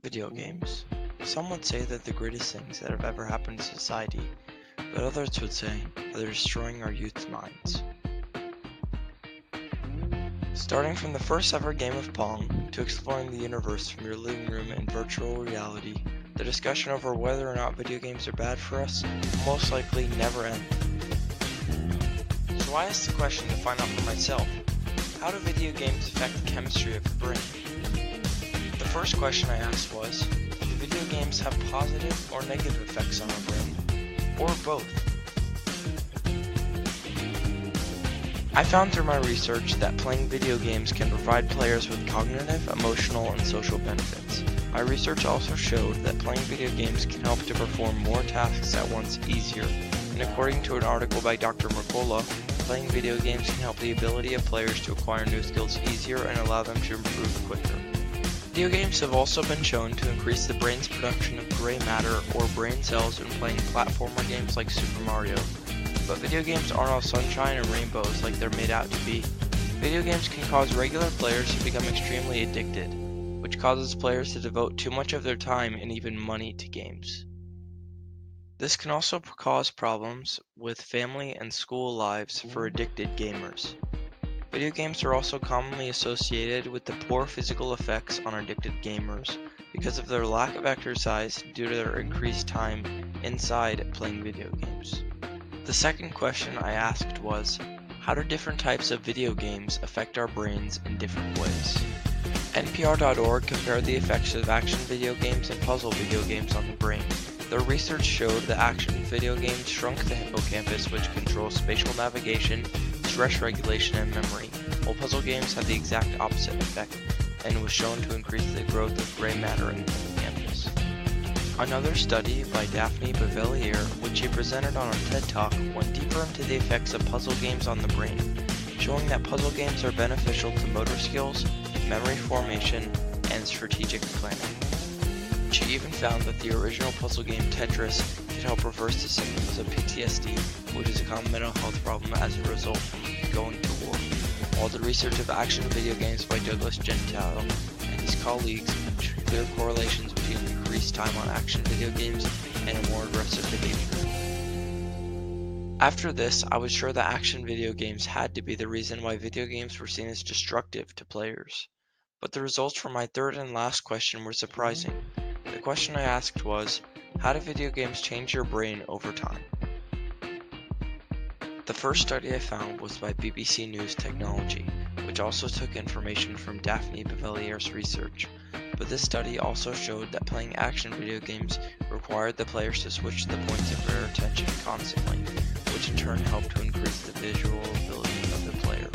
Video games. Some would say they're the greatest things that have ever happened to society, but others would say that they're destroying our youth's minds. Starting from the first ever game of Pong to exploring the universe from your living room in virtual reality, the discussion over whether or not video games are bad for us will most likely never end. So I asked the question to find out for myself, how do video games affect the chemistry of the brain? The first question I asked was, do video games have positive or negative effects on our brain, or both? I found through my research that playing video games can provide players with cognitive, emotional, and social benefits. My research also showed that playing video games can help to perform more tasks at once easier, and according to an article by Dr. Mercola, playing video games can help the ability of players to acquire new skills easier and allow them to improve quicker. Video games have also been shown to increase the brain's production of gray matter or brain cells when playing platformer games like Super Mario. But video games aren't all sunshine and rainbows like they're made out to be. Video games can cause regular players to become extremely addicted, which causes players to devote too much of their time and even money to games. This can also cause problems with family and school lives for addicted gamers. Video games are also commonly associated with the poor physical effects on addicted gamers because of their lack of exercise due to their increased time inside playing video games. The second question I asked was, how do different types of video games affect our brains in different ways? NPR.org compared the effects of action video games and puzzle video games on the brain. Their research showed that action video games shrunk the hippocampus, which controls spatial navigation, stress regulation, and memory, while puzzle games had the exact opposite effect and was shown to increase the growth of gray matter in the hippocampus. Another study by Daphne Bavelier, which she presented on a TED Talk, went deeper into the effects of puzzle games on the brain, showing that puzzle games are beneficial to motor skills, memory formation, and strategic planning. She even found that the original puzzle game Tetris could help reverse the symptoms of PTSD, which is a common mental health problem as a result from going to war. While the research of action video games by Douglas Gentile and his colleagues showed clear correlations between increased time on action video games and a more aggressive behavior. After this, I was sure that action video games had to be the reason why video games were seen as destructive to players. But the results for my third and last question were surprising. The question I asked was, how do video games change your brain over time? The first study I found was by BBC News Technology, which also took information from Daphne Bavelier's research. But this study also showed that playing action video games required the players to switch the points of their attention constantly, which in turn helped to increase the visual ability of the player.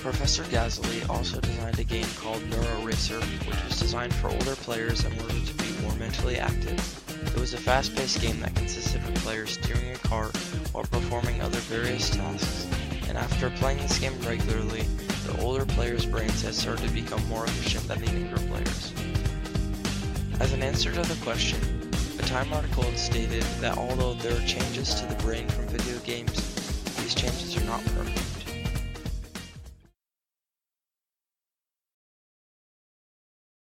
Professor Gasly also designed a game called Neuro Racer, which was designed for older players in order to be more mentally active. It was a fast-paced game that consisted of players steering a car while performing other various tasks, and after playing this game regularly, the older players' brains had started to become more efficient than the younger players. As an answer to the question, a Time article had stated that although there are changes to the brain from video games, these changes are not permanent.